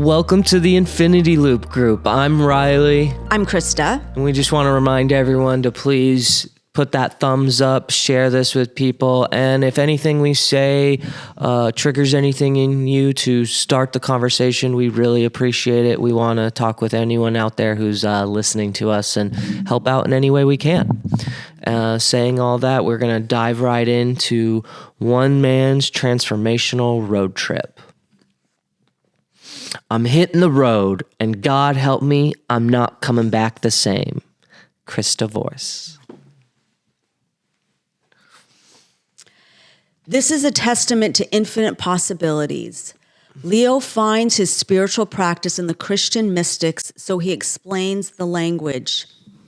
Welcome to the Infinity Loop group. I'm Riley. I'm Krista. And we just want to remind everyone to please put that thumbs up, share this with people, and if anything we say triggers anything in you to start the conversation, we really appreciate it. We want to talk with anyone out there who's listening to us and help out in any way we can. Saying all that, we're going to dive right into one man's transformational road trip. I'm hitting the road, and God help me, I'm not coming back the same. Krista Voice. This is a testament to infinite possibilities. Leo finds his spiritual practice in the Christian mystics, so he explains the language.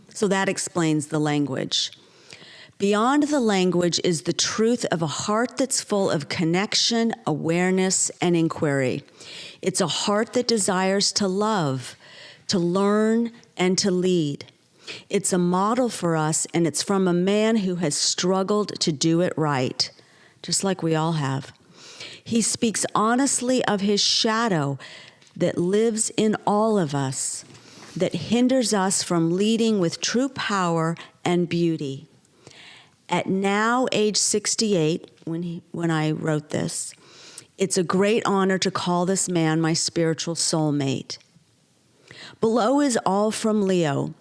So that explains the language. Beyond the language is the truth of a heart that's full of connection, awareness, and inquiry. It's a heart that desires to love, to learn, and to lead. It's a model for us, and it's from a man who has struggled to do it right, just like we all have. He speaks honestly of his shadow that lives in all of us, that hinders us from leading with true power and beauty. At now age 68, when I wrote this, it's a great honor to call this man my spiritual soulmate. Below is all from Leo,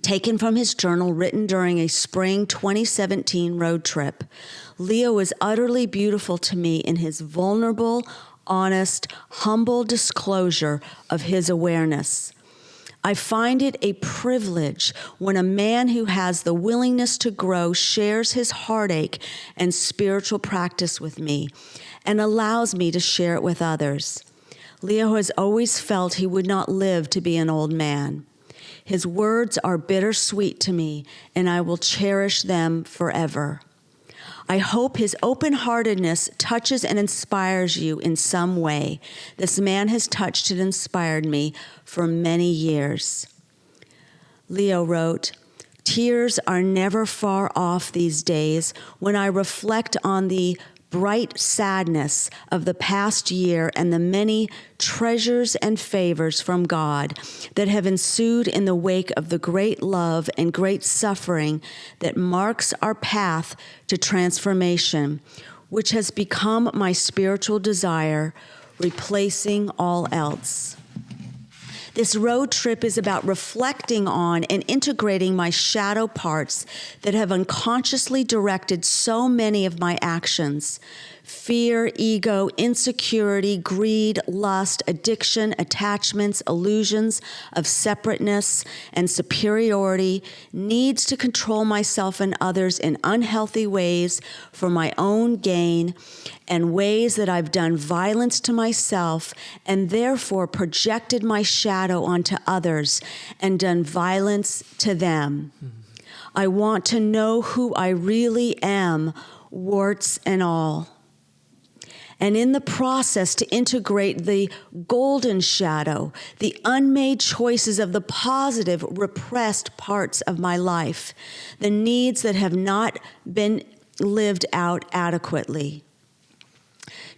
taken from his journal written during a spring 2017 road trip. Leo is utterly beautiful to me in his vulnerable, honest, humble disclosure of his awareness. I find it a privilege when a man who has the willingness to grow shares his heartache and spiritual practice with me and allows me to share it with others. Leo has always felt he would not live to be an old man. His words are bittersweet to me, and I will cherish them forever. I hope his open-heartedness touches and inspires you in some way. This man has touched and inspired me for many years. Leo wrote, "Tears are never far off these days when I reflect on the bright sadness of the past year and the many treasures and favors from God that have ensued in the wake of the great love and great suffering that marks our path to transformation, which has become my spiritual desire, replacing all else." This road trip is about reflecting on and integrating my shadow parts that have unconsciously directed so many of my actions. Fear, ego, insecurity, greed, lust, addiction, attachments, illusions of separateness and superiority, needs to control myself and others in unhealthy ways for my own gain, and ways that I've done violence to myself and therefore projected my shadow onto others and done violence to them. I want to know who I really am, warts and all. And in the process to integrate the golden shadow, the unmade choices of the positive repressed parts of my life, the needs that have not been lived out adequately.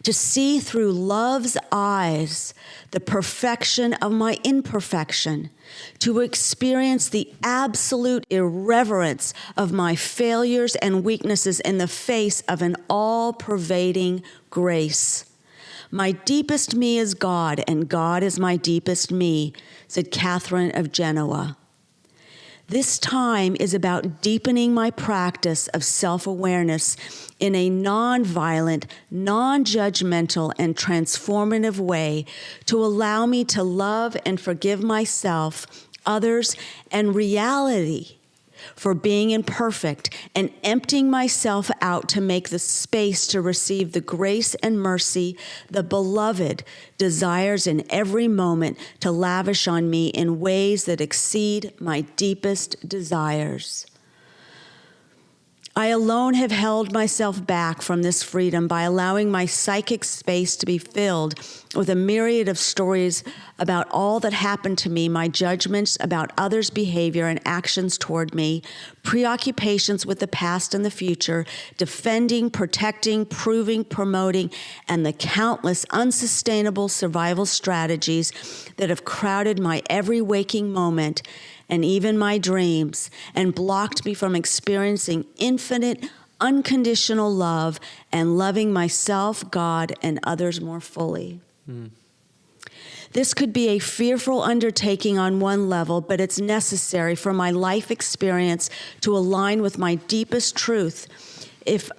To see through love's eyes the perfection of my imperfection, to experience the absolute irreverence of my failures and weaknesses in the face of an all-pervading grace. "My deepest me is God, and God is my deepest me," said Catherine of Genoa. This time is about deepening my practice of self-awareness in a non-violent, non-judgmental, and transformative way to allow me to love and forgive myself, others, and reality for being imperfect and emptying myself out to make the space to receive the grace and mercy the beloved desires in every moment to lavish on me in ways that exceed my deepest desires. I alone have held myself back from this freedom by allowing my psychic space to be filled with a myriad of stories about all that happened to me, my judgments about others' behavior and actions toward me, preoccupations with the past and the future, defending, protecting, proving, promoting, and the countless unsustainable survival strategies that have crowded my every waking moment and even my dreams, and blocked me from experiencing infinite, unconditional love and loving myself, God, and others more fully. This could be a fearful undertaking on one level, but it's necessary for my life experience to align with my deepest truth if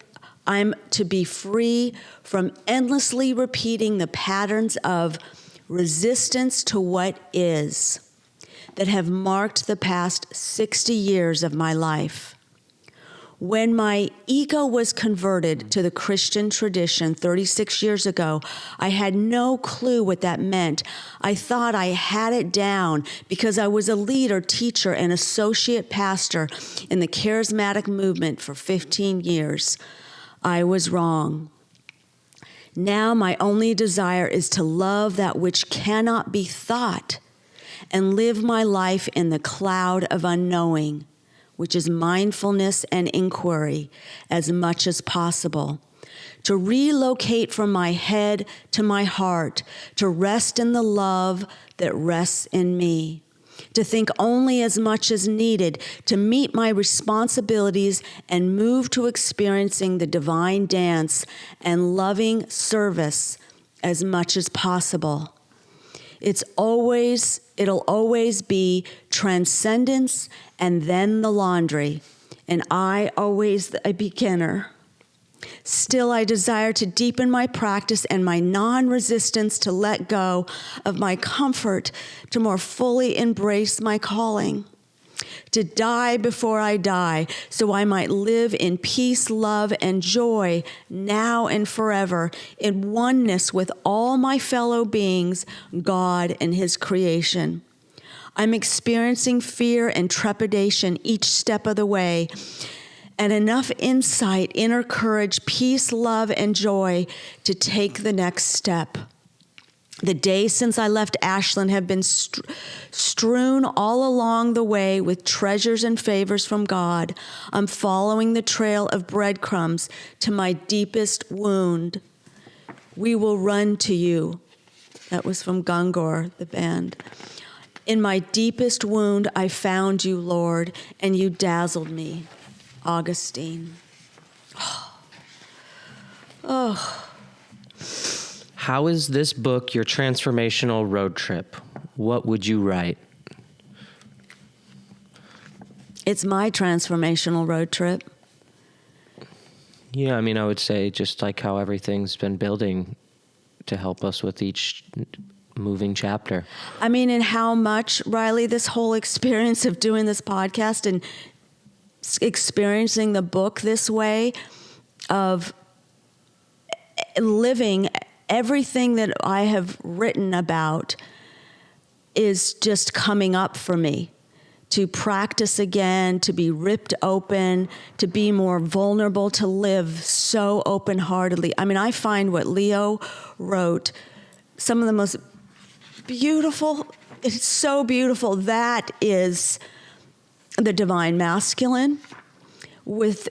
I'm to be free from endlessly repeating the patterns of resistance to what is that have marked the past 60 years of my life. When my ego was converted to the Christian tradition 36 years ago, I had no clue what that meant. I thought I had it down because I was a leader, teacher, and associate pastor in the charismatic movement for 15 years. I was wrong. Now my only desire is to love that which cannot be thought and live my life in the cloud of unknowing, which is mindfulness and inquiry, as much as possible. To relocate from my head to my heart, to rest in the love that rests in me, to think only as much as needed, to meet my responsibilities and move to experiencing the divine dance and loving service as much as possible. It'll always be transcendence and then the laundry, and I always a beginner. Still, I desire to deepen my practice and my non-resistance to let go of my comfort, to more fully embrace my calling, to die before I die, so I might live in peace, love, and joy now and forever, in oneness with all my fellow beings, God and His creation. I'm experiencing fear and trepidation each step of the way, and enough insight, inner courage, peace, love, and joy to take the next step. The days since I left Ashland have been strewn all along the way with treasures and favors from God. I'm following the trail of breadcrumbs to my deepest wound. We will run to you. That was from Gungor, the band. In my deepest wound, I found you, Lord, and you dazzled me. Augustine. Oh. How is this book your transformational road trip? What would you write? It's my transformational road trip. Yeah, I mean, I would say just like how everything's been building to help us with each moving chapter. I mean, and how much, Riley, this whole experience of doing this podcast and experiencing the book this way, of living everything that I have written about, is just coming up for me. To practice again, to be ripped open, to be more vulnerable, to live so open-heartedly. I mean, I find what Leo wrote some of the most beautiful, it's so beautiful. That is the divine masculine with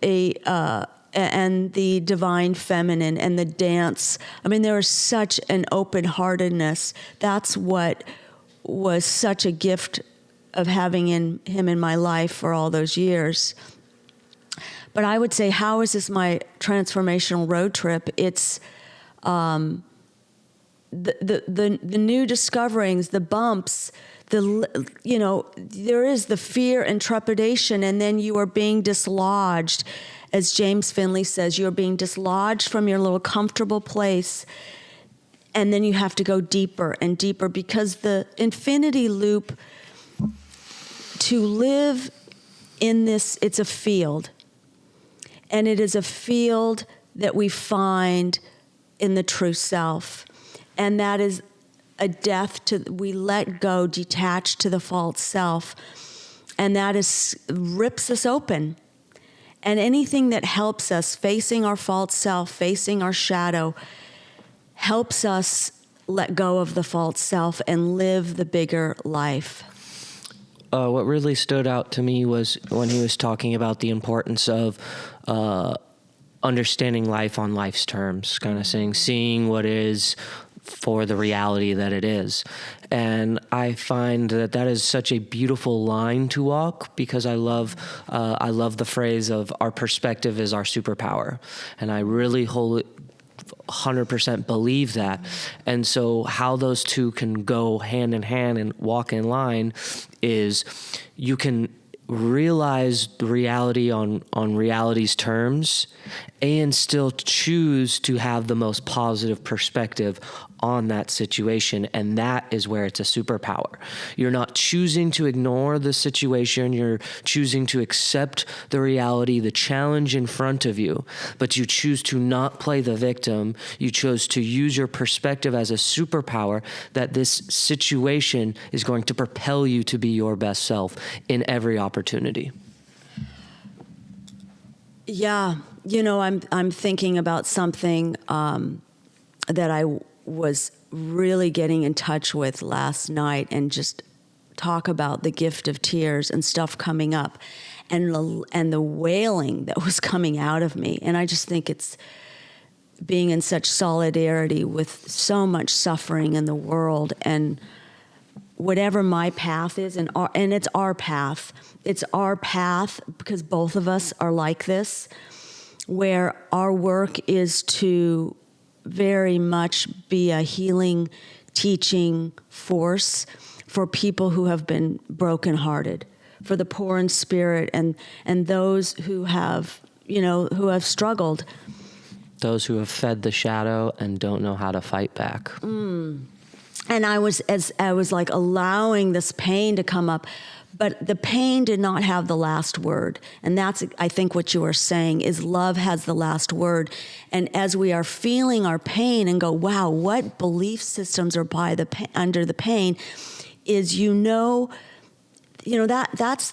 a and the divine feminine and the dance. I mean, there is such an open-heartedness. That's what was such a gift of having him in my life for all those years. But I would say, how is this my transformational road trip? It's the new discoverings, the bumps, there is the fear and trepidation, and then you are being dislodged. As James Finley says, you're being dislodged from your little comfortable place, and then you have to go deeper and deeper, because the infinity loop, to live in this, it's a field. And it is a field that we find in the true self. And that is a death to, we let go, detach to the false self. And that rips us open. And anything that helps us facing our false self, facing our shadow, helps us let go of the false self and live the bigger life. What really stood out to me was when he was talking about the importance of understanding life on life's terms, kind of seeing what is for the reality that it is. And I find that is such a beautiful line to walk, because I love the phrase of our perspective is our superpower. And I really 100% believe that. And so how those two can go hand in hand and walk in line is you can realize the reality on reality's terms and still choose to have the most positive perspective on that situation. And that is where it's a superpower. You're not choosing to ignore the situation. You're choosing to accept the reality, the challenge in front of you, but you choose to not play the victim. You chose to use your perspective as a superpower, that this situation is going to propel you to be your best self in every opportunity. Yeah. I'm thinking about something that I was really getting in touch with last night, and just talk about the gift of tears and stuff coming up, and the wailing that was coming out of me. And I just think it's being in such solidarity with so much suffering in the world, and whatever my path is, and it's our path. It's our path because both of us are like this, where our work is to very much be a healing, teaching force for people who have been brokenhearted, for the poor in spirit, and those who have struggled. Those who have fed the shadow and don't know how to fight back. And I was like allowing this pain to come up, but the pain did not have the last word. And that's, I think, what you are saying is love has the last word. And as we are feeling our pain and go, wow, what belief systems are under the pain, is that's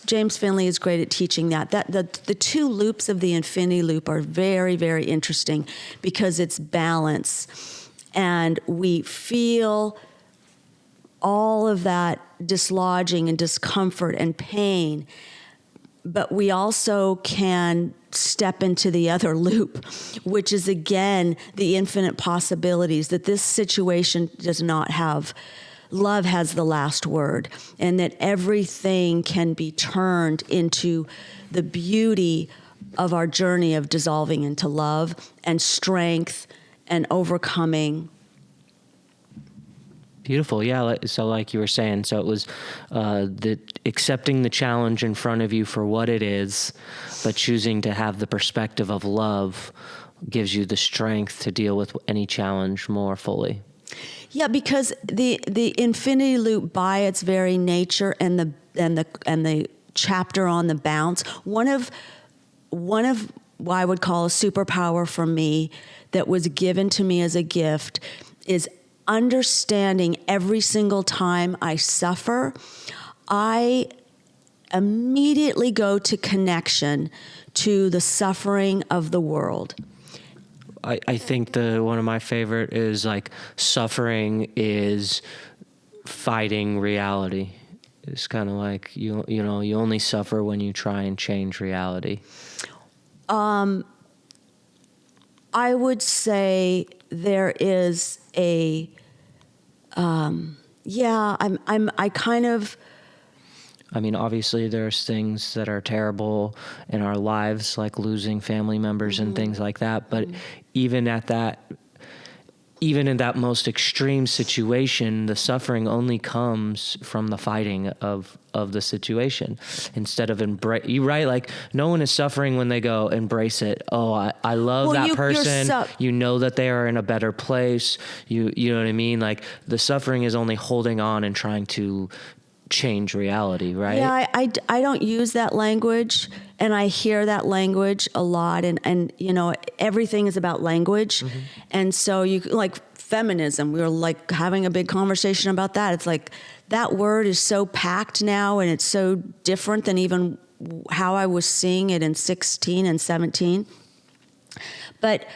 James Finley is great at teaching that the two loops of the infinity loop are very, very interesting, because it's balance, and we feel all of that dislodging and discomfort and pain, but we also can step into the other loop, which is, again, the infinite possibilities, that this situation does not have. Love has the last word, and that everything can be turned into the beauty of our journey of dissolving into love and strength and overcoming. Beautiful. Yeah. So like you were saying, so it was accepting the challenge in front of you for what it is, but choosing to have the perspective of love gives you the strength to deal with any challenge more fully. Yeah, because the infinity loop, by its very nature, and the chapter on the bounce, one of what I would call a superpower for me that was given to me as a gift is understanding every single time I suffer, I immediately go to connection to the suffering of the world. I think one of my favorite is like suffering is fighting reality. It's kind of like you only suffer when you try and change reality. I would say there is a I mean, obviously there's things that are terrible in our lives, like losing family members and things like that. But even in that most extreme situation, the suffering only comes from the fighting of the situation. Instead of you're right, like no one is suffering when they go embrace it. Oh, I love that person. You know that they are in a better place. You know what I mean? Like the suffering is only holding on and trying to change reality, right? Yeah, I don't use that language, and I hear that language a lot, and everything is about language. And so you like feminism, we were like having a big conversation about that. It's like that word is so packed now, and it's so different than even how I was seeing it in 16 and 17. But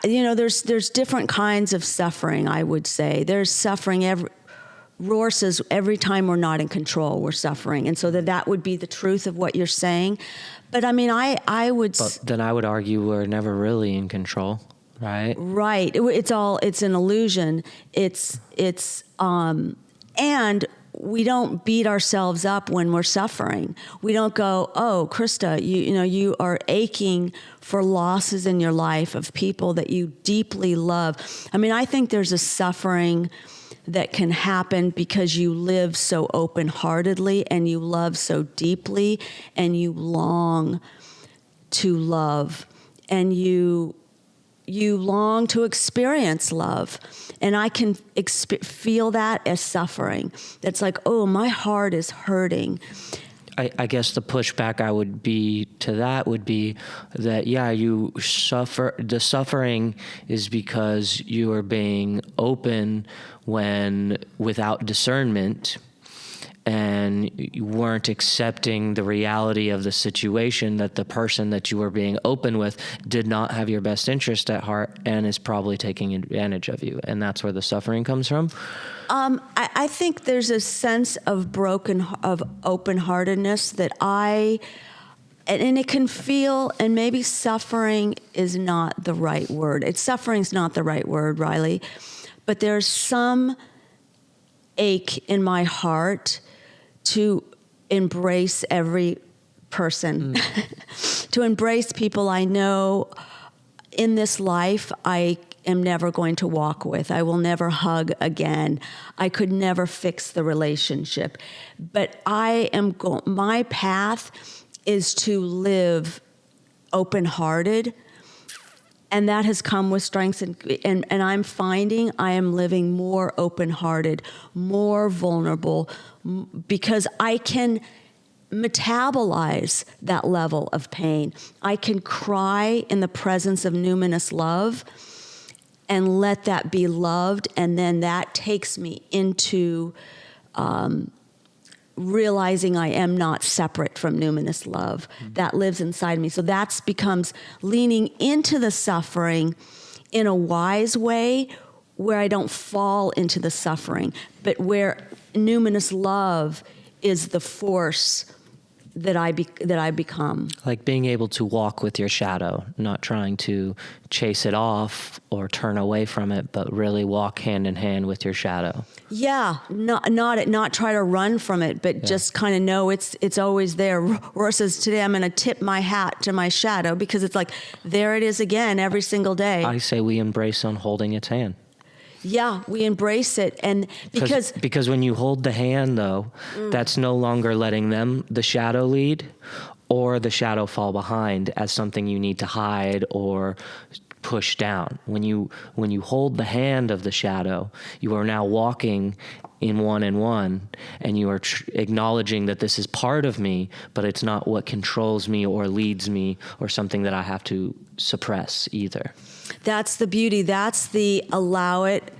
there's different kinds of suffering, I would say. There's suffering Rohr says every time we're not in control, we're suffering. And so that would be the truth of what you're saying. But I mean, I would... But then I would argue we're never really in control, right? Right. It's an illusion. And we don't beat ourselves up when we're suffering. We don't go, oh, Krista, you are aching for losses in your life of people that you deeply love. I mean, I think there's a suffering that can happen because you live so open-heartedly and you love so deeply and you long to love and you long to experience love. And I can feel that as suffering. That's like, oh, my heart is hurting. I guess the pushback I would be to that would be that, yeah, you suffer. The suffering is because you are being open when without discernment, and you weren't accepting the reality of the situation, that the person that you were being open with did not have your best interest at heart and is probably taking advantage of you. And that's where the suffering comes from. I think there's a sense of open-heartedness that and it can feel, and maybe suffering is not the right word. Suffering's not the right word, Riley, but there's some ache in my heart to embrace every person, to embrace people I know in this life I am never going to walk with. I will never hug again. I could never fix the relationship. But my path is to live open-hearted, and that has come with strengths. And I'm finding I am living more open-hearted, more vulnerable, because I can metabolize that level of pain. I can cry in the presence of numinous love and let that be loved, and then that takes me into realizing I am not separate from numinous love. That lives inside me. So that becomes leaning into the suffering in a wise way, where I don't fall into the suffering, but where numinous love is the force that I become. Like being able to walk with your shadow, not trying to chase it off or turn away from it, but really walk hand in hand with your shadow. Yeah, not try to run from it, but just kind of know it's always there. Rohr says, today I'm going to tip my hat to my shadow, because it's like, there it is again every single day. I say we embrace on holding its hand. Yeah, we embrace it. And because when you hold the hand, though, that's no longer letting the shadow lead, or the shadow fall behind as something you need to hide or push down. When you hold the hand of the shadow, you are now walking in one, and you are acknowledging that this is part of me, but it's not what controls me or leads me or something that I have to suppress either. That's the beauty. That's the allow it,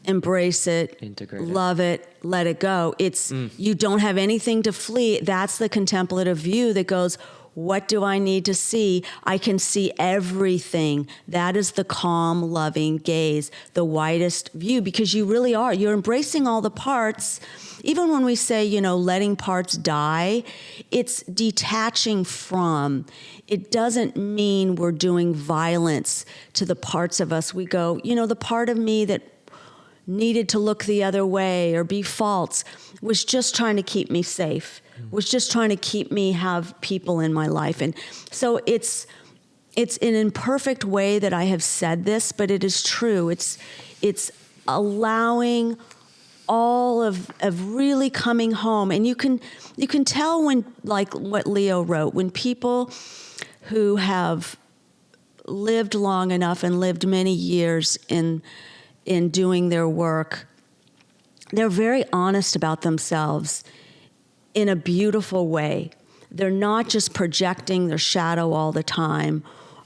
embrace it, integrate love it, let it go. It's you don't have anything to flee. That's the contemplative view that goes, what do I need to see? I can see everything. That is the calm, loving gaze, the widest view, because you really are. You're embracing all the parts. Even when we say, letting parts die, it's detaching from. It doesn't mean we're doing violence to the parts of us. We go, the part of me that needed to look the other way or be false was just trying to keep me safe, was just trying to keep me have people in my life. And so it's an imperfect way that I have said this, but it is true. It's allowing all of really coming home. And you can tell when, like what Leo wrote, when people who have lived long enough and lived many years in doing their work, they're very honest about themselves in a beautiful way. They're not just projecting their shadow all the time,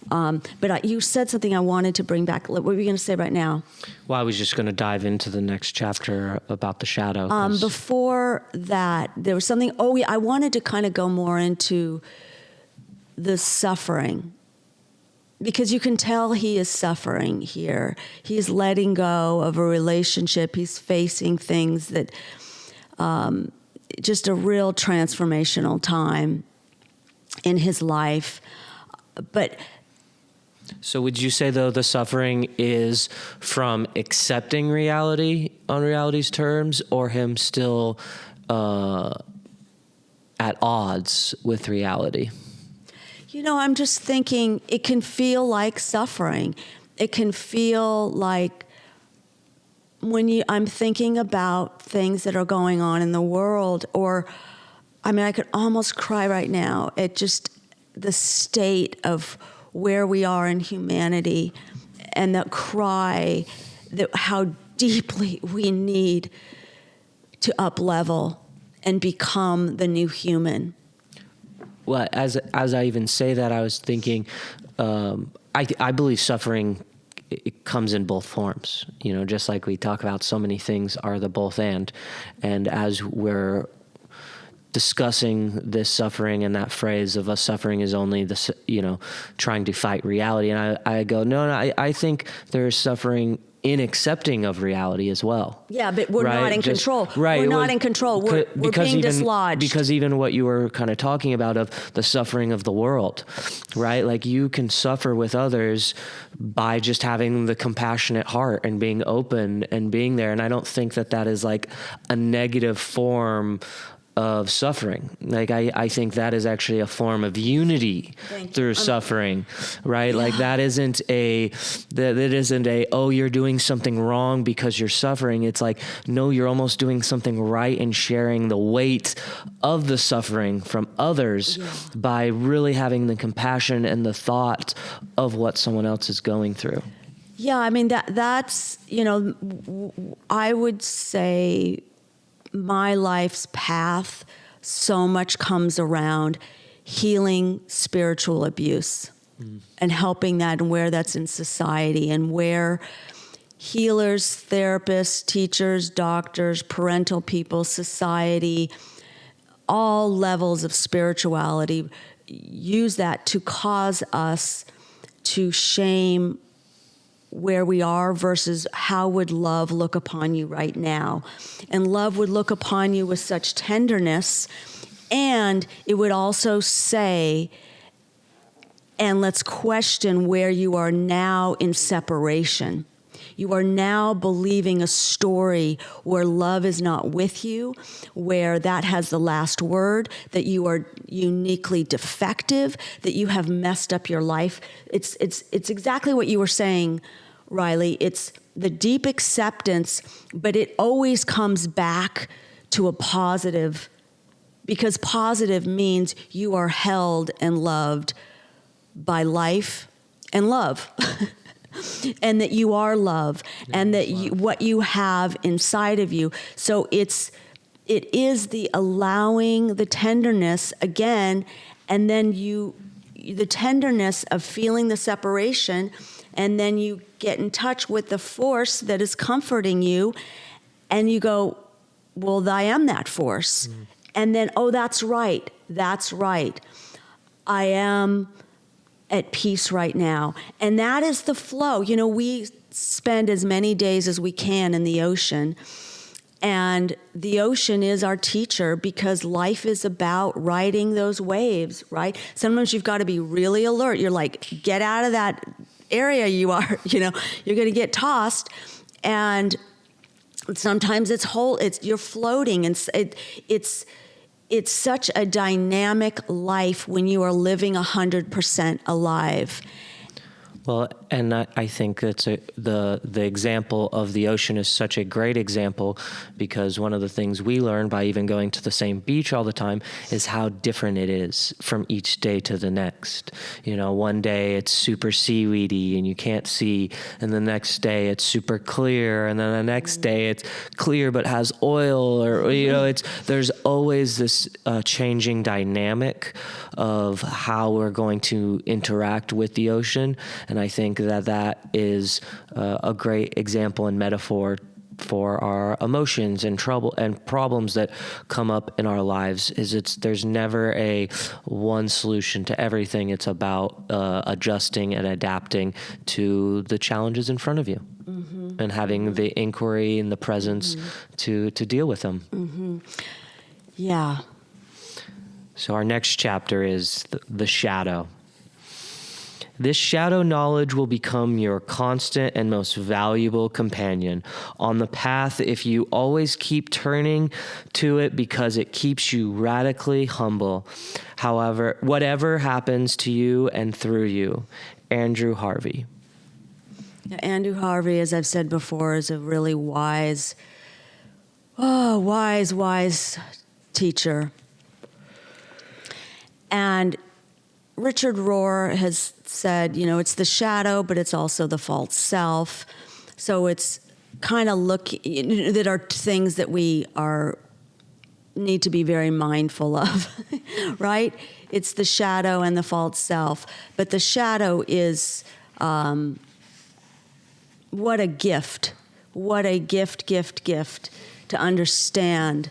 But you said something I wanted to bring back. What were you going to say right now? Well, I was just going to dive into the next chapter about the shadow. Before that, there was something. Oh, yeah, I wanted to kind of go more into the suffering, because you can tell he is suffering here. He's letting go of a relationship. He's facing things that, just a real transformational time in his life. But so would you say, though, the suffering is from accepting reality on reality's terms, or him still at odds with reality? I'm just thinking it can feel like suffering. It can feel like I'm thinking about things that are going on in the world, or, I could almost cry right now at just the state of where we are in humanity, and the cry that how deeply we need to up-level and become the new human. Well, as I even say that, I was thinking, I believe suffering, it comes in both forms. Just like we talk about, so many things are the both and as we're discussing this suffering and that phrase of us suffering is only the, trying to fight reality, and I go, no, I think there's suffering in accepting of reality as well. Yeah, but we're not in control. Right. We're not in control. We're being dislodged. Because even what you were kind of talking about of the suffering of the world, right? Like, you can suffer with others by just having the compassionate heart and being open and being there. And I don't think that is like a negative form of suffering. Like, I think that is actually a form of unity through suffering, right? Yeah. Like, that isn't a, oh, you're doing something wrong because you're suffering. It's like, no, you're almost doing something right and sharing the weight of the suffering from others by really having the compassion and the thought of what someone else is going through. Yeah, that's, I would say my life's path so much comes around healing spiritual abuse and helping that, and where that's in society, and where healers, therapists, teachers, doctors, parental people, society, all levels of spirituality use that to cause us to shame where we are versus how would love look upon you right now. And love would look upon you with such tenderness, and it would also say, and let's question where you are now in separation. You are now believing a story where love is not with you, where that has the last word, that you are uniquely defective, that you have messed up your life. It's exactly what you were saying, Riley. It's the deep acceptance, but it always comes back to a positive, because positive means you are held and loved by life and love. And that you are love, and that what you have inside of you. So it is the allowing, the tenderness again, and then the tenderness of feeling the separation, and then you get in touch with the force that is comforting you, and you go, well, I am that force. And then, oh, that's right. I am at peace right now. And that is the flow. We spend as many days as we can in the ocean, and the ocean is our teacher, because life is about riding those waves, right? Sometimes you've got to be really alert. You're like, get out of that area you are, you're going to get tossed. And sometimes you're floating, and it's such a dynamic life when you are living 100% alive. Well, and I think that's the example of the ocean is such a great example, because one of the things we learn by even going to the same beach all the time is how different it is from each day to the next. You know, one day it's super seaweedy and you can't see, and the next day it's super clear, and then the next day it's clear but has oil, or you know, there's always this changing dynamic of how we're going to interact with the ocean. And I think that is a great example and metaphor for our emotions and trouble and problems that come up in our lives. There's never a one solution to everything. It's about adjusting and adapting to the challenges in front of you, and having the inquiry and the presence to deal with them. Yeah. So our next chapter is the shadow. This shadow knowledge will become your constant and most valuable companion on the path if you always keep turning to it, because it keeps you radically humble. However, whatever happens to you and through you. Andrew Harvey. Yeah, Andrew Harvey, as I've said before, is a really wise teacher. And Richard Rohr has said, it's the shadow, but it's also the false self. So it's kind of that are things that we need to be very mindful of, right? It's the shadow and the false self. But the shadow is, what a gift. What a gift to understand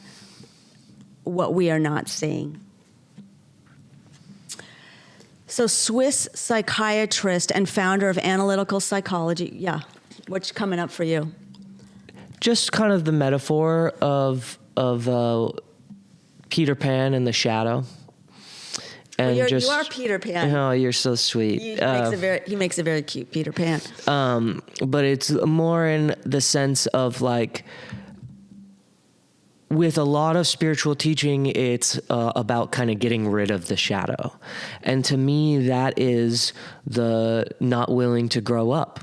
what we are not seeing. So Swiss psychiatrist and founder of analytical psychology. What's coming up for you? Just kind of the metaphor of Peter Pan and the shadow. And you are Peter Pan. Oh, you're so sweet. He makes a very cute Peter Pan. But it's more in the sense of like, with a lot of spiritual teaching, it's about kind of getting rid of the shadow. And to me, that is the not willing to grow up,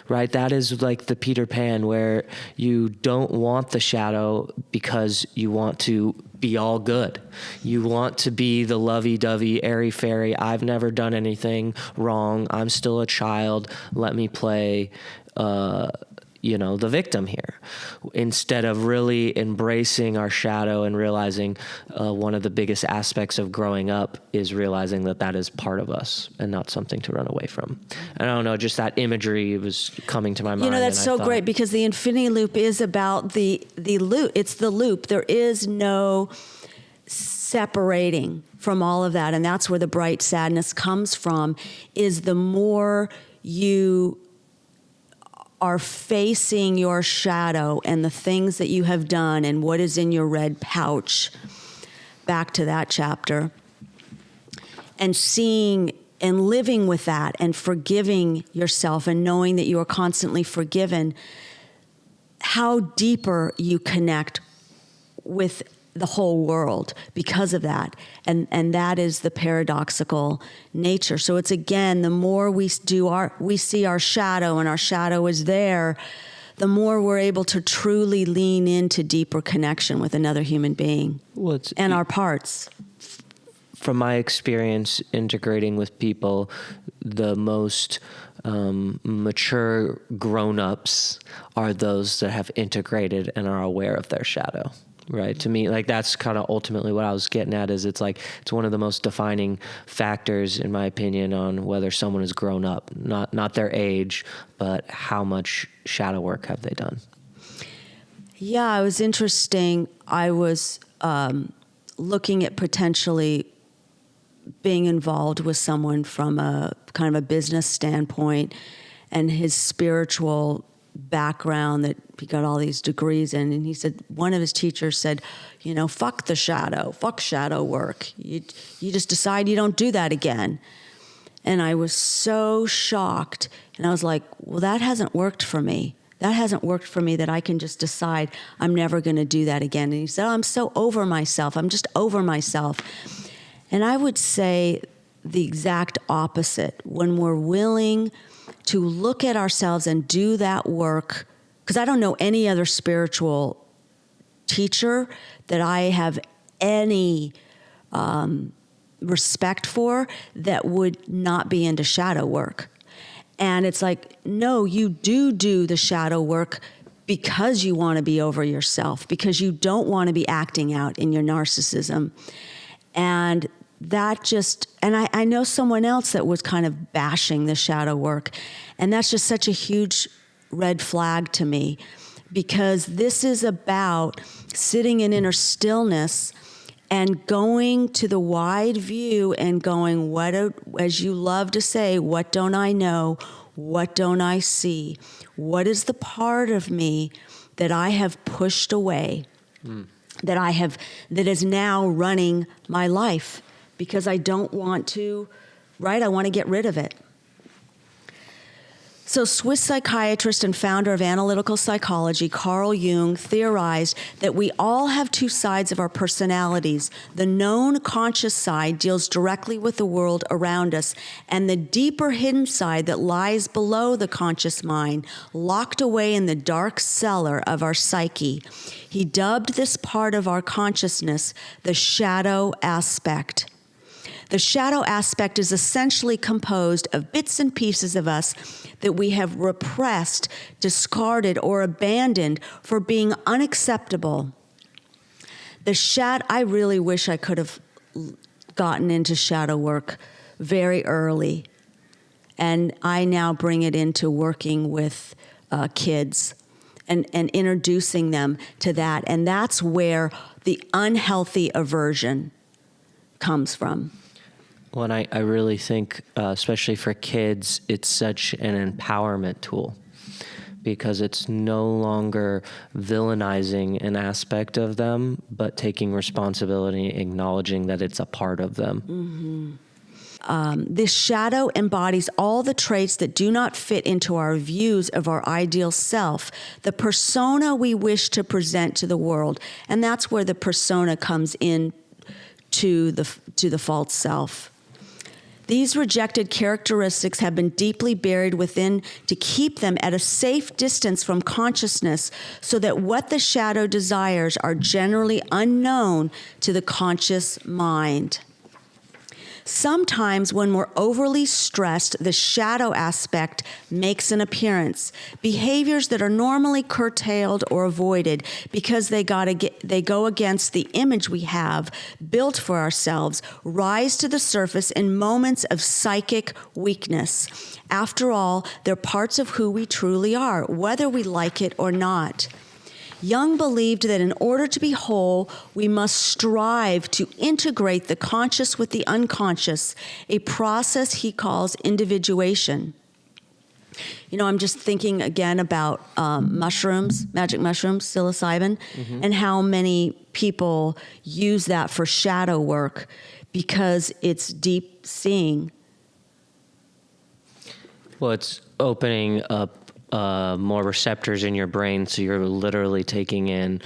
right? That is like the Peter Pan, where you don't want the shadow because you want to be all good. You want to be the lovey-dovey, airy-fairy, I've never done anything wrong, I'm still a child, let me play the victim here, instead of really embracing our shadow and realizing one of the biggest aspects of growing up is realizing that is part of us and not something to run away from. And I don't know, just that imagery was coming to my mind. That's so great, because the infinity loop is about the loop. It's the loop. There is no separating from all of that. And that's where the bright sadness comes from, is the more you are facing your shadow and the things that you have done and what is in your red pouch, back to that chapter, and seeing and living with that and forgiving yourself and knowing that you are constantly forgiven, how deeper you connect with the whole world because of that. And that is the paradoxical nature. So it's, again, the more we see our shadow, and our shadow is there, the more we're able to truly lean into deeper connection with another human being and our parts. From my experience integrating with people, the most mature grown-ups are those that have integrated and are aware of their shadow. Right. To me, like, that's kind of ultimately what I was getting at, is it's one of the most defining factors, in my opinion, on whether someone has grown up, not their age, but how much shadow work have they done. Yeah, it was interesting. I was looking at potentially being involved with someone from a kind of a business standpoint, and his spiritual background that he got all these degrees in. And he said, one of his teachers said, fuck the shadow, fuck shadow work. You just decide you don't do that again. And I was so shocked. And I was like, well, that hasn't worked for me. That hasn't worked for me, that I can just decide I'm never going to do that again. And he said, I'm so over myself. I'm just over myself. And I would say the exact opposite. When we're willing to look at ourselves and do that work, because I don't know any other spiritual teacher that I have any respect for that would not be into shadow work. And it's like, no, you do the shadow work because you want to be over yourself, because you don't want to be acting out in your narcissism. And that just, and I know someone else that was kind of bashing the shadow work. And that's just such a huge red flag to me, because this is about sitting in inner stillness and going to the wide view and going, as you love to say, what don't I know? What don't I see? What is the part of me that I have pushed away, that is now running my life because I don't want to, right? I want to get rid of it. So Swiss psychiatrist and founder of analytical psychology, Carl Jung, theorized that we all have two sides of our personalities. The known conscious side deals directly with the world around us, and the deeper hidden side that lies below the conscious mind, locked away in the dark cellar of our psyche. He dubbed this part of our consciousness the shadow aspect. The shadow aspect is essentially composed of bits and pieces of us that we have repressed, discarded, or abandoned for being unacceptable. I really wish I could have gotten into shadow work very early. And I now bring it into working with kids and introducing them to that. And that's where the unhealthy aversion comes from. Well, and I really think, especially for kids, it's such an empowerment tool, because it's no longer villainizing an aspect of them, but taking responsibility, acknowledging that it's a part of them. Mm-hmm. This shadow embodies all the traits that do not fit into our views of our ideal self, the persona we wish to present to the world. And that's where the persona comes in to the false self. These rejected characteristics have been deeply buried within to keep them at a safe distance from consciousness, so that what the shadow desires are generally unknown to the conscious mind. Sometimes when we're overly stressed, the shadow aspect makes an appearance. Behaviors that are normally curtailed or avoided because they go against the image we have built for ourselves rise to the surface in moments of psychic weakness. After all, they're parts of who we truly are, whether we like it or not. Jung believed that in order to be whole, we must strive to integrate the conscious with the unconscious, a process he calls individuation. You know, I'm just thinking again about mushrooms, magic mushrooms, psilocybin, and how many people use that for shadow work because it's deep seeing. Well, it's opening up more receptors in your brain, so you're literally taking in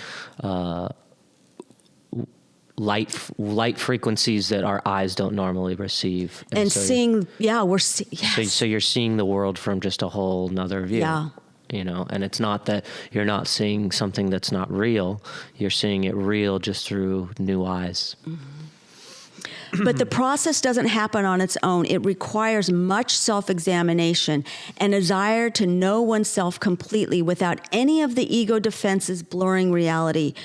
light frequencies that our eyes don't normally receive, and so seeing, yes. So you're seeing the world from just a whole nother view. Yeah. You know, and it's not that you're not seeing something that's not real. You're seeing it real just through new eyes. Mm-hmm. But the process doesn't happen on its own. It requires much self-examination and a desire to know oneself completely without any of the ego defenses blurring reality.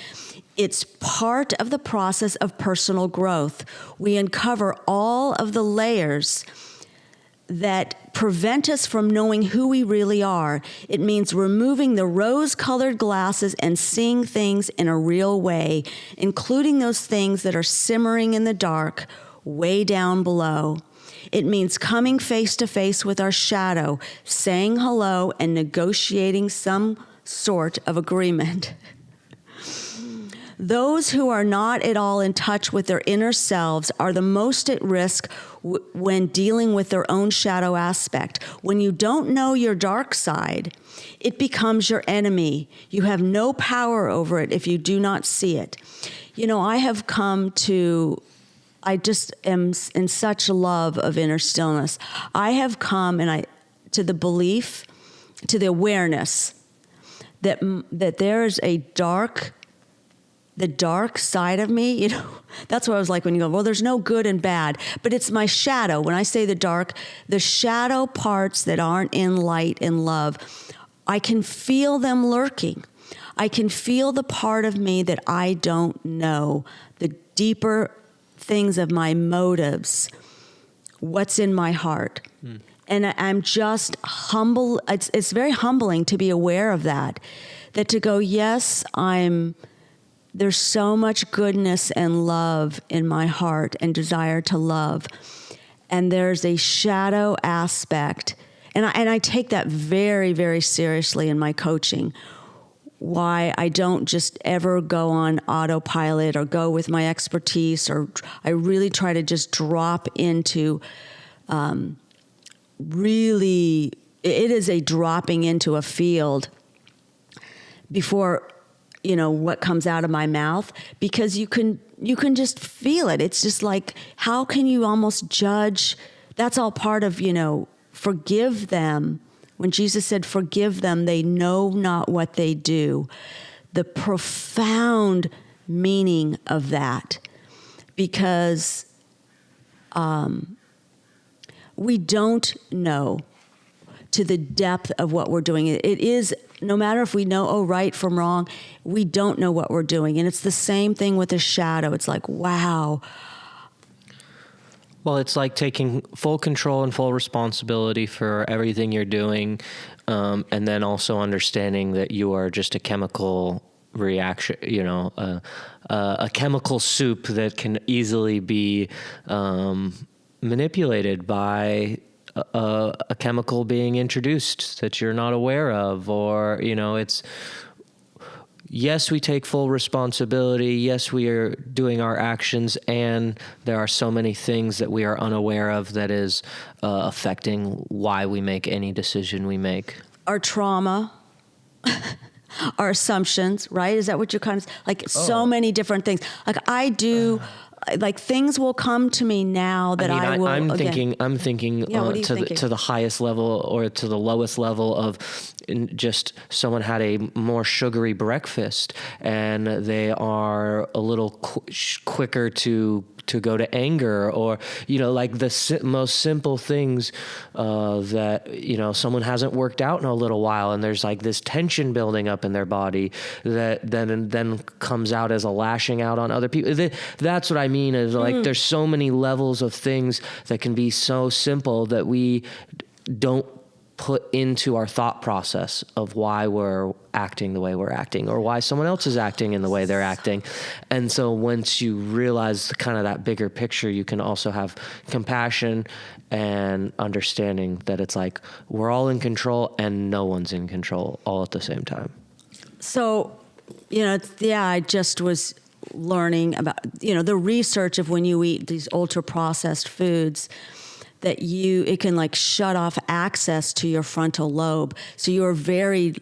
It's part of the process of personal growth. We uncover all of the layers that prevent us from knowing who we really are. It means removing the rose-colored glasses and seeing things in a real way, including those things that are simmering in the dark, way down below. It means coming face to face with our shadow, saying hello, and negotiating some sort of agreement. Those who are not at all in touch with their inner selves are the most at risk when dealing with their own shadow aspect. When you don't know your dark side, it becomes your enemy. You have no power over it if you do not see it. You know, I I just am in such love of inner stillness. I have come to the belief, to the awareness that there is the dark side of me. You know, that's what I was like when you go, well, there's no good and bad, but it's my shadow. When I say the dark, the shadow parts that aren't in light and love, I can feel them lurking. I can feel the part of me that I don't know, the deeper things of my motives, what's in my heart. And I'm just humble. It's very humbling to be aware of that to go, yes, there's so much goodness and love in my heart and desire to love. And there's a shadow aspect. And I take that very, very seriously in my coaching. Why I don't just ever go on autopilot or go with my expertise, or I really try to just drop into really, it is a dropping into a field before, what comes out of my mouth, because you can just feel it. It's just like, how can you almost judge? That's all part of, forgive them. When Jesus said, forgive them, they know not what they do. The profound meaning of that, because we don't know to the depth of what we're doing. It is, no matter if we know, right from wrong, we don't know what we're doing. And it's the same thing with the shadow. It's like, wow. Well, it's like taking full control and full responsibility for everything you're doing, and then also understanding that you are just a chemical reaction, a chemical soup that can easily be manipulated by a chemical being introduced that you're not aware of, or, it's... Yes, we take full responsibility. Yes, we are doing our actions, and there are so many things that we are unaware of that is affecting why we make any decision we make. Our trauma, our assumptions, right? Is that what you're kind of like? So many different things. Like I do. Like things will come to me now that I will. I'm thinking to the highest level or to the lowest level of just someone had a more sugary breakfast and they are a little quicker to go to anger, or like the most simple things that someone hasn't worked out in a little while, and there's like this tension building up in their body that then comes out as a lashing out on other people. That's what I mean is like there's so many levels of things that can be so simple that we don't put into our thought process of why we're acting the way we're acting, or why someone else is acting in the way they're acting. And so once you realize kind of that bigger picture, you can also have compassion and understanding that it's like we're all in control and no one's in control all at the same time. So, I just was learning about, the research of when you eat these ultra processed foods, that it can like shut off access to your frontal lobe. So you're very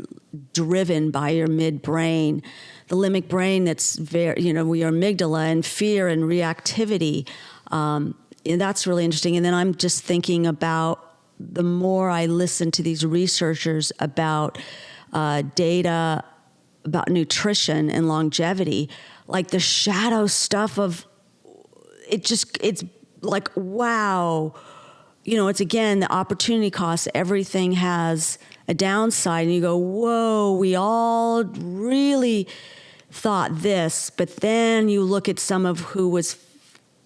driven by your midbrain, the limbic brain that's very, your amygdala, and fear and reactivity. And that's really interesting. And then I'm just thinking about, the more I listen to these researchers about data about nutrition and longevity, like the shadow stuff of it's like, wow. It's again, the opportunity cost. Everything has a downside. And you go, whoa, we all really thought this. But then you look at some of who was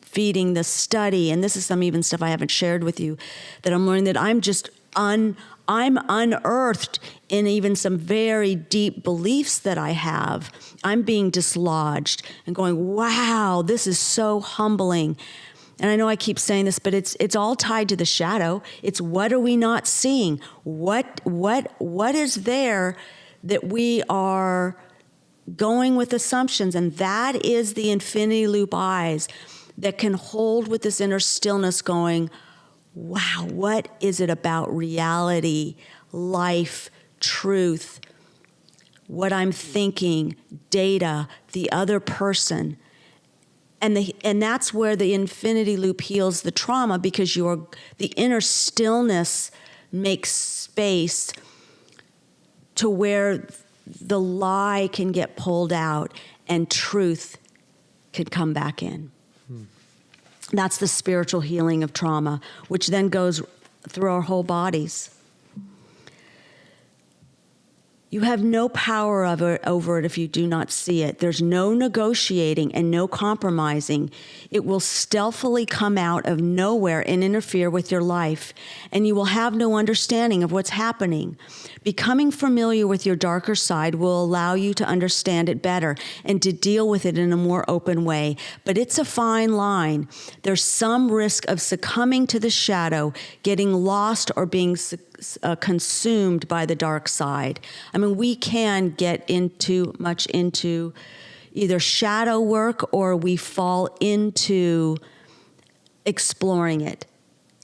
feeding the study. And this is some even stuff I haven't shared with you that I'm learning, that I'm just I'm unearthed in even some very deep beliefs that I have. I'm being dislodged and going, wow, this is so humbling. And I know I keep saying this, but it's all tied to the shadow. It's what are we not seeing? What is there that we are going with assumptions? And that is the infinity loop eyes that can hold with this inner stillness going, wow, what is it about reality, life, truth, what I'm thinking, data, the other person? And that's where the infinity loop heals the trauma, because the inner stillness makes space to where the lie can get pulled out and truth can come back in. That's the spiritual healing of trauma, which then goes through our whole bodies. You have no power over it if you do not see it. There's no negotiating and no compromising. It will stealthily come out of nowhere and interfere with your life, and you will have no understanding of what's happening. Becoming familiar with your darker side will allow you to understand it better and to deal with it in a more open way. But it's a fine line. There's some risk of succumbing to the shadow, getting lost, or being consumed by the dark side. I mean, we can get much into either shadow work, or we fall into exploring it.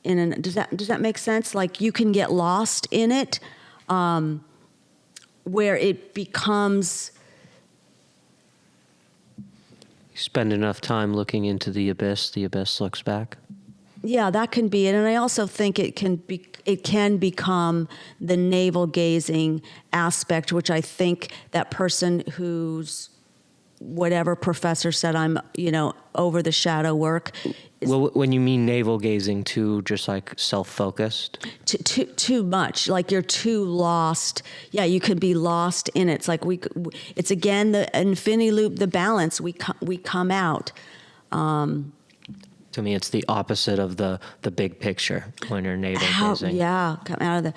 Does that make sense? Like, you can get lost in it, where it becomes. You spend enough time looking into the abyss looks back. Yeah, that can be it. And I also think it can become the navel gazing aspect, which I think that person who's whatever professor said, I'm, over the shadow work. Well, when you mean navel gazing, too, just like self-focused? Too much. Like, you're too lost. Yeah, you could be lost in it. It's like it's again the infinity loop, the balance. We come out. To me, it's the opposite of the big picture when you're navel gazing. Yeah, come out of the.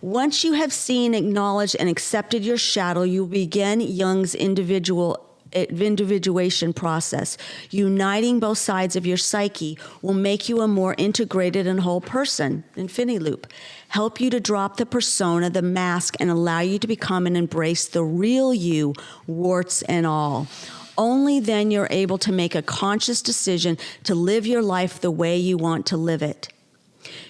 Once you have seen, acknowledged, and accepted your shadow, you begin Jung's individuation process. Uniting both sides of your psyche will make you a more integrated and whole person. Infinity loop. Help you to drop the persona, the mask, and allow you to become and embrace the real you, warts and all. Only then you're able to make a conscious decision to live your life the way you want to live it.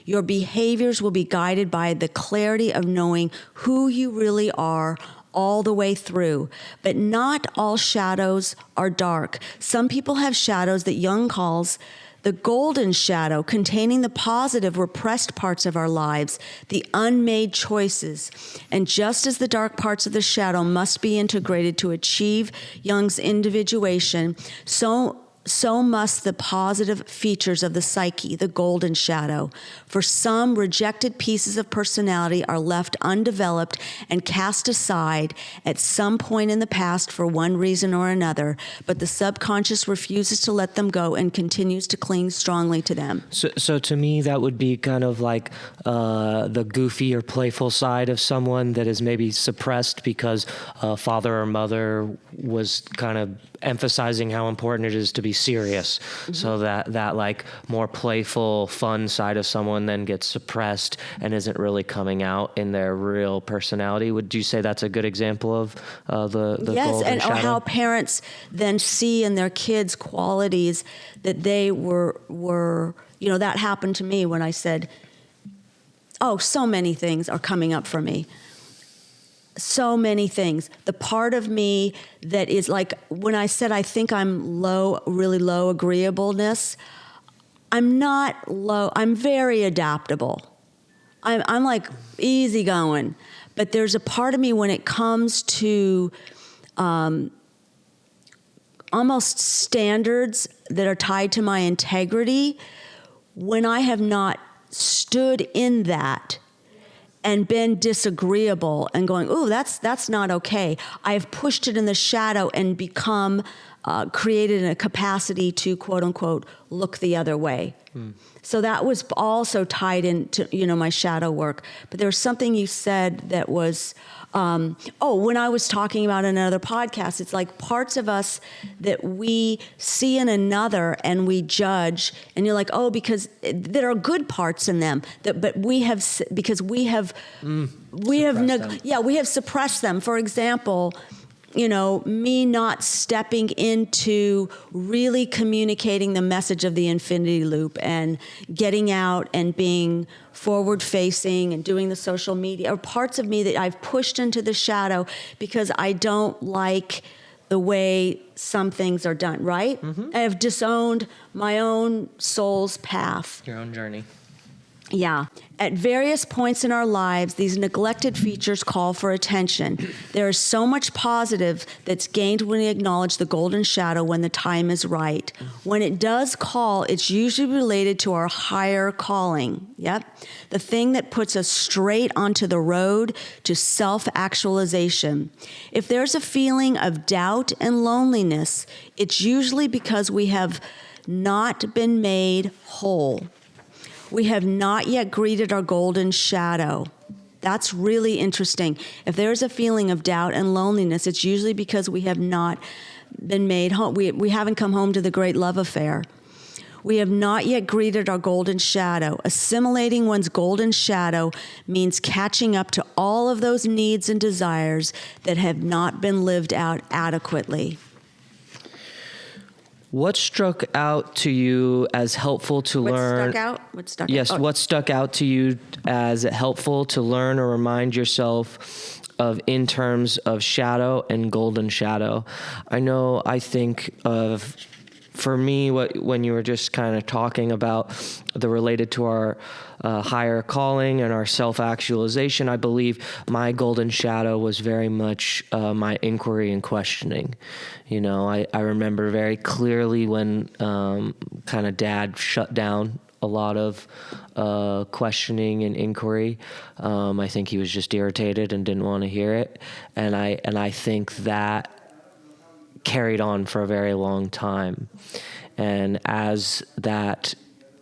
Your behaviors will be guided by the clarity of knowing who you really are all the way through. But not all shadows are dark. Some people have shadows that Jung calls the golden shadow, containing the positive repressed parts of our lives, the unmade choices. And just as the dark parts of the shadow must be integrated to achieve Jung's individuation, so must the positive features of the psyche, the golden shadow. For some, rejected pieces of personality are left undeveloped and cast aside at some point in the past for one reason or another, but the subconscious refuses to let them go and continues to cling strongly to them. So to me, that would be kind of like the goofy or playful side of someone that is maybe suppressed because father or mother was kind of emphasizing how important it is to be serious. Mm-hmm. So that like more playful, fun side of someone then gets suppressed and isn't really coming out in their real personality. Would you say that's a good example of the yes, golden and shadow? or how parents then see in their kids qualities that they were that happened to me when I said, oh, so many things are coming up for me. So many things. The part of me that is like, when I said I think I'm really low agreeableness, I'm not low. I'm very adaptable. I'm like easygoing. But there's a part of me when it comes to almost standards that are tied to my integrity, when I have not stood in that and been disagreeable and going, ooh, that's not okay. I've pushed it in the shadow and become created a capacity to, quote unquote, look the other way. So that was also tied into, my shadow work. But there was something you said that was, when I was talking about in another podcast, it's like parts of us that we see in another and we judge, and you're like, oh, because there are good parts in them, but we have suppressed them. For example, me not stepping into really communicating the message of the infinity loop and getting out and being forward facing and doing the social media, or parts of me that I've pushed into the shadow because I don't like the way some things are done, right? I have disowned my own soul's path. Your own journey. Yeah. At various points in our lives, these neglected features call for attention. There is so much positive that's gained when we acknowledge the golden shadow when the time is right. When it does call, it's usually related to our higher calling. Yep. The thing that puts us straight onto the road to self-actualization. If there's a feeling of doubt and loneliness, it's usually because we have not been made whole. We have not yet greeted our golden shadow. That's really interesting. If there's a feeling of doubt and loneliness, it's usually because we have not been made home. We haven't come home to the great love affair. We have not yet greeted our golden shadow. Assimilating one's golden shadow means catching up to all of those needs and desires that have not been lived out adequately. What struck out to you as helpful to learn? What stuck out? Yes, Oh. what stuck out to you as helpful to learn or remind yourself of in terms of shadow and golden shadow? I think of, for me, when you were just kind of talking about the related to our higher calling and our self-actualization, I believe my golden shadow was very much my inquiry and questioning. I remember very clearly when kind of Dad shut down a lot of questioning and inquiry. I think he was just irritated and didn't want to hear it, and I think that carried on for a very long time. And as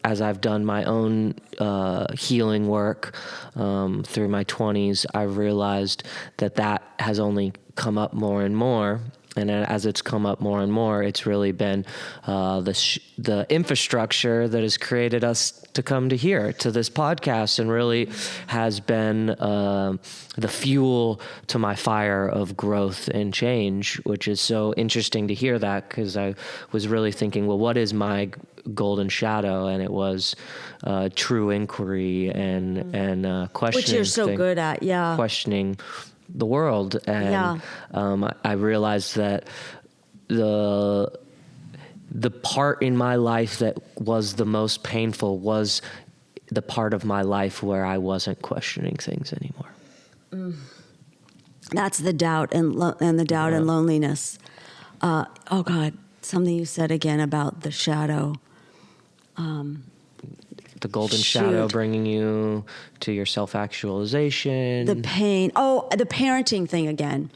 I've done my own healing work through my 20s, I've realized that has only come up more and more. And as it's come up more and more, it's really been the infrastructure that has created us to come to here, to this podcast, and really has been the fuel to my fire of growth and change, which is so interesting to hear that, because I was really thinking, well, what is my golden shadow? And it was true inquiry and questioning. Which you're so good at, yeah. Questioning the world. And I realized that the part in my life that was the most painful was the part of my life where I wasn't questioning things anymore. That's the doubt and the doubt and loneliness. Oh God, something you said again about the shadow. The golden shadow bringing you to your self-actualization. The pain. Oh, the parenting thing again.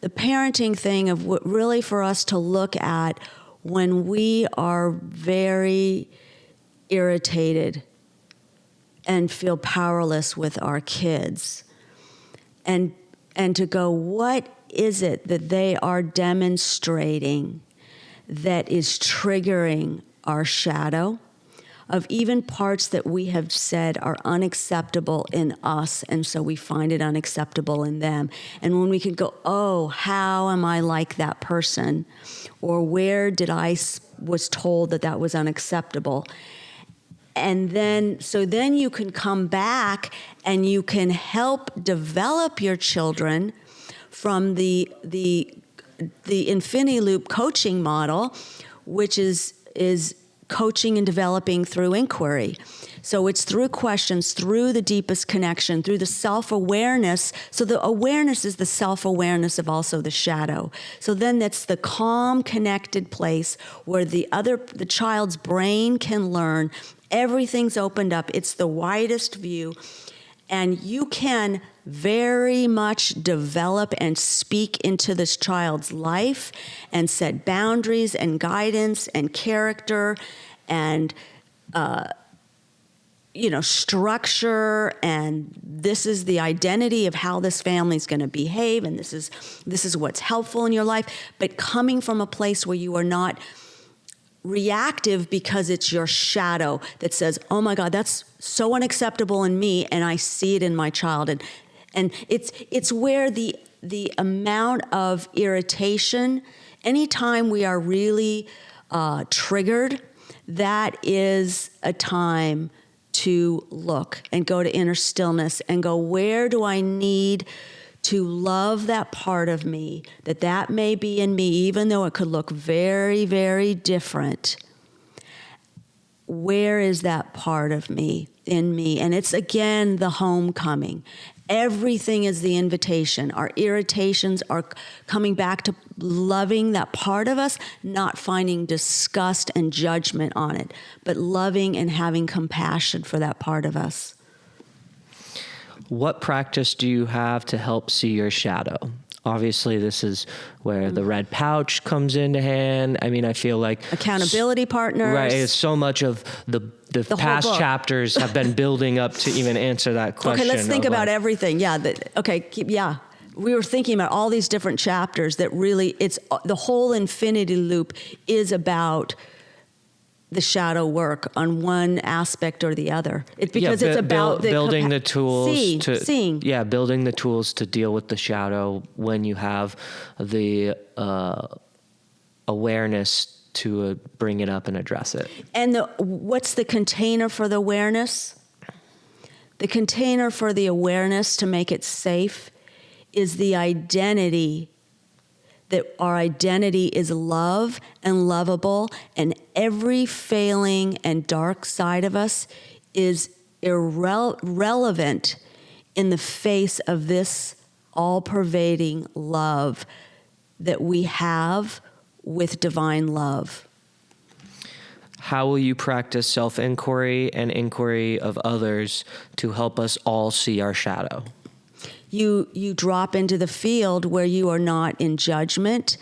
The parenting thing of what really for us to look at when we are very irritated and feel powerless with our kids. And to go, what is it that they are demonstrating that is triggering our shadow? Of even parts that we have said are unacceptable in us, and so we find it unacceptable in them. And when we can go, oh, how am I like that person? Or where did I was told that was unacceptable? And then you can come back and you can help develop your children from the Infinity Loop coaching model, which is coaching and developing through inquiry. So it's through questions, through the deepest connection, through the self-awareness. So the awareness is the self-awareness of also the shadow. So then that's the calm, connected place where the child's brain can learn. Everything's opened up. It's the widest view. And you can very much develop and speak into this child's life and set boundaries and guidance and character and, structure, and this is the identity of how this family's going to behave, and this is what's helpful in your life, but coming from a place where you are not reactive because it's your shadow that says, oh my God, that's so unacceptable in me, and I see it in my child. And it's where the amount of irritation, anytime we are really triggered, that is a time to look and go to inner stillness and go, where do I need to love that part of me, that may be in me, even though it could look very, very different. Where is that part of me in me? And it's, again, the homecoming. Everything is the invitation. Our irritations are coming back to loving that part of us, not finding disgust and judgment on it, but loving and having compassion for that part of us. What practice do you have to help see your shadow? Obviously, this is where the red pouch comes into hand. I mean, I feel like accountability partners. Right. It's so much of the past chapters have been building up to even answer that question. Okay, let's think about everything. Yeah. We were thinking about all these different chapters that really, it's the whole infinity loop is about the shadow work on one aspect or the other. It's because it's about building the tools seeing. Yeah, building the tools to deal with the shadow when you have the awareness to bring it up and address it. And what's the container for the awareness? The container for the awareness to make it safe is the identity, that our identity is love and lovable, and every failing and dark side of us is irrelevant in the face of this all-pervading love that we have with divine love. How will you practice self-inquiry and inquiry of others to help us all see our shadow? You drop into the field where you are not in judgment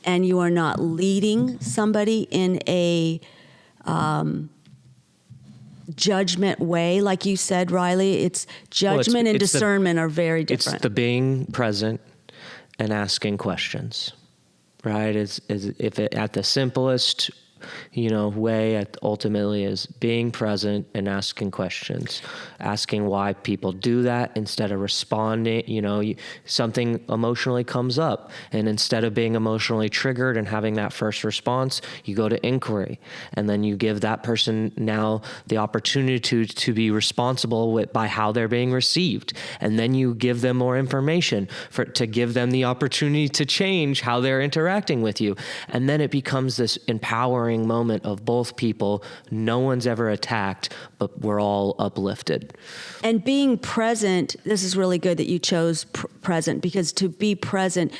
and you are not leading somebody in a judgment way. Like you said, Riley, it's judgment and discernment are very different. It's the being present and asking questions, right? If it at the simplest way ultimately is being present and asking questions, asking why people do that instead of responding. Something emotionally comes up, and instead of being emotionally triggered and having that first response, you go to inquiry, and then you give that person now the opportunity to be responsible by how they're being received, and then you give them more information to give them the opportunity to change how they're interacting with you, and then it becomes this empowering moment of both people. No one's ever attacked, but we're all uplifted. And being present, this is really good that you chose present, because to be present,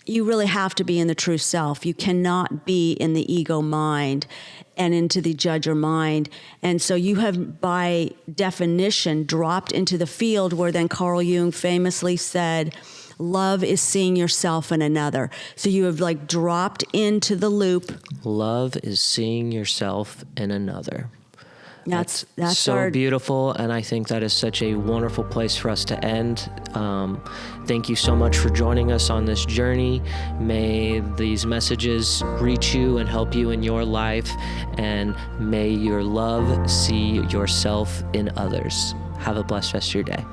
you really have to be in the true self. You cannot be in the ego mind and into the judger mind. And so you have, by definition, dropped into the field where then Carl Jung famously said, love is seeing yourself in another. So you have dropped into the loop. Love is seeing yourself in another. That's so beautiful, and I think that is such a wonderful place for us to end. Thank you so much for joining us on this journey. May these messages reach you and help you in your life, and may your love see yourself in others. Have a blessed rest of your day.